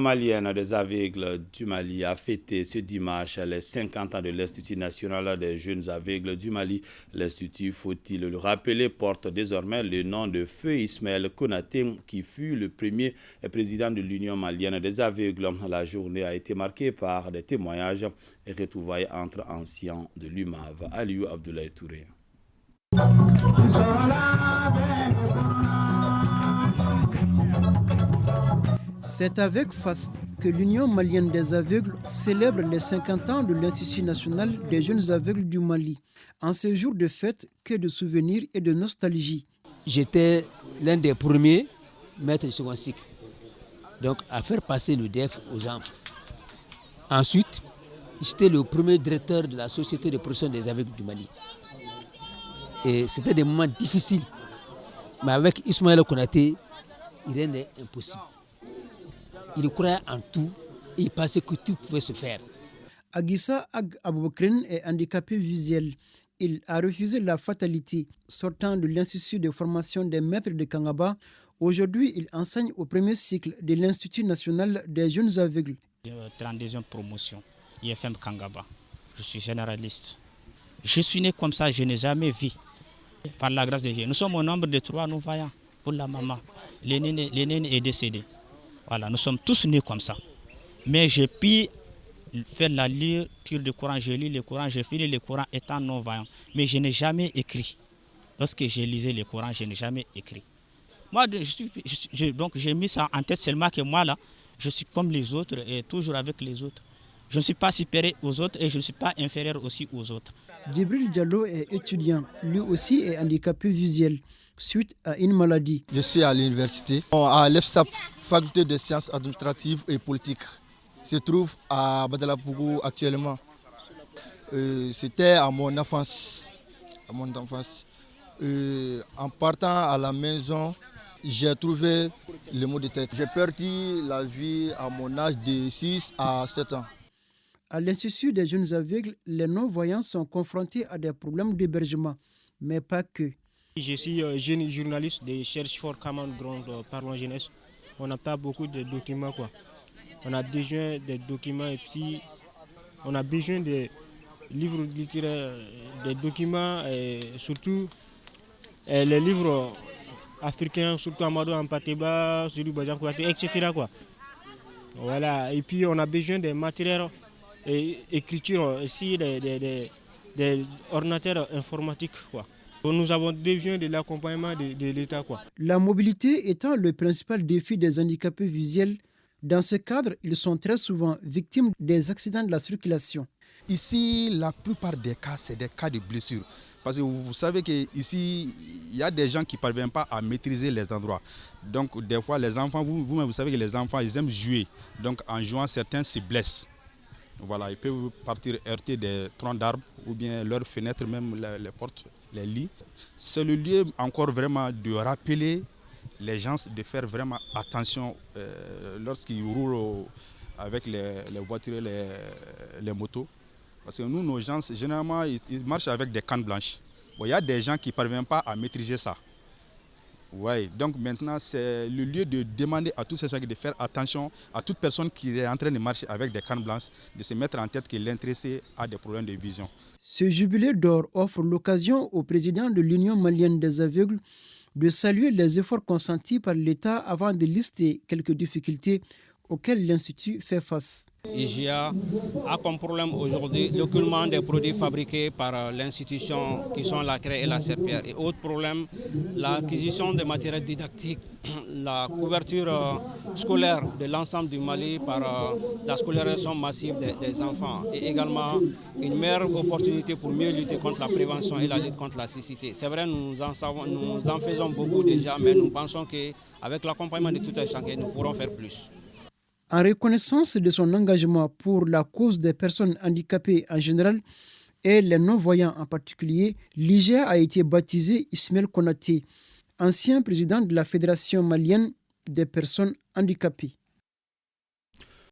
Malienne des aveugles du Mali a fêté ce dimanche les 50 ans de l'Institut national des jeunes aveugles du Mali. L'Institut, faut-il le rappeler, porte désormais le nom de Feu Ismaël Konaté, qui fut le premier président de l'Union malienne des aveugles. La journée a été marquée par des témoignages et retrouvailles entre anciens de l'UMAV. Aliou Abdoulaye Touré. C'est avec faste que l'Union malienne des aveugles célèbre les 50 ans de l'Institut national des jeunes aveugles du Mali. En ce jour de fête, que de souvenirs et de nostalgie. J'étais l'un des premiers maîtres de second cycle, donc à faire passer le DEF aux enfants. Ensuite, j'étais le premier directeur de la Société de protection des aveugles du Mali. Et c'était des moments difficiles. Mais avec Ismaël Konaté, rien n'est impossible. Il croyait en tout et il pensait que tout pouvait se faire. Aguissa Ag Aboubakrin est handicapé visuel. Il a refusé la fatalité. Sortant de l'Institut de formation des maîtres de Kangaba, aujourd'hui il enseigne au premier cycle de l'Institut national des jeunes aveugles. 32e promotion, IFM Kangaba. Je suis généraliste. Je suis né comme ça, je n'ai jamais vu. Par la grâce de Dieu. Nous sommes au nombre de 3 non-voyants pour la maman. L'aîné est décédé. Voilà, nous sommes tous nés comme ça. Mais j'ai pu faire la lecture du Coran, j'ai lu le Coran, j'ai fini le Coran étant non-voyant. Mais je n'ai jamais écrit. Lorsque j'ai lisé le Coran, je n'ai jamais écrit. Moi, donc j'ai mis ça en tête seulement que moi, là, je suis comme les autres et toujours avec les autres. Je ne suis pas supérieur aux autres et je ne suis pas inférieur aussi aux autres. Djibril Diallo est étudiant. Lui aussi est handicapé visuel suite à une maladie. Je suis à l'université, à l'EFSAP, faculté de sciences administratives et politiques. Se trouve à Badalapougou actuellement. C'était à mon enfance. En partant à la maison, j'ai trouvé le mot de tête. J'ai perdu la vie à mon âge de 6 à 7 ans. À l'Institut des jeunes aveugles, les non-voyants sont confrontés à des problèmes d'hébergement, mais pas que. Je suis jeune journaliste de Cherche for Common Ground, Parlons Jeunesse. On n'a pas beaucoup de documents, quoi. On a besoin des documents et puis on a besoin des livres littéraires, des documents et surtout les livres africains, surtout Amadou Ampateba, etc. quoi. Voilà. Et puis on a besoin des matériels et écriture aussi, des ordinateurs informatiques, quoi. Nous avons besoin de l'accompagnement de l'État, quoi. La mobilité étant le principal défi des handicapés visuels, dans ce cadre, ils sont très souvent victimes des accidents de la circulation. Ici, la plupart des cas, c'est des cas de blessures. Parce que vous savez qu'ici, il y a des gens qui ne parviennent pas à maîtriser les endroits. Donc, des fois, les enfants, vous-même, vous savez que les enfants, ils aiment jouer. Donc, en jouant, certains se blessent. Voilà, ils peuvent partir heurter des troncs d'arbres ou bien leurs fenêtres, même les portes, les lits. C'est le lieu encore vraiment de rappeler les gens de faire vraiment attention lorsqu'ils roulent avec les voitures et les motos. Parce que nous, nos gens, généralement, ils marchent avec des cannes blanches. Bon, il y a des gens qui ne parviennent pas à maîtriser ça. Ouais, donc maintenant, c'est le lieu de demander à tous ces gens de faire attention à toute personne qui est en train de marcher avec des cannes blanches, de se mettre en tête que l'intéressé a des problèmes de vision. Ce jubilé d'or offre l'occasion au président de l'Union malienne des aveugles de saluer les efforts consentis par l'État avant de lister quelques difficultés auxquelles l'Institut fait face. IGA a comme problème aujourd'hui l'écoulement des produits fabriqués par l'institution qui sont la craie et la serpillère. Et autre problème, l'acquisition des matériels didactiques, la couverture scolaire de l'ensemble du Mali par la scolarisation massive des enfants et également une meilleure opportunité pour mieux lutter contre la prévention et la lutte contre la cécité. C'est vrai, nous en faisons beaucoup déjà, mais nous pensons qu'avec l'accompagnement de tout un chacun, nous pourrons faire plus. En reconnaissance de son engagement pour la cause des personnes handicapées en général et les non-voyants en particulier, l'IGA a été baptisé Ismaël Konaté, ancien président de la Fédération malienne des personnes handicapées.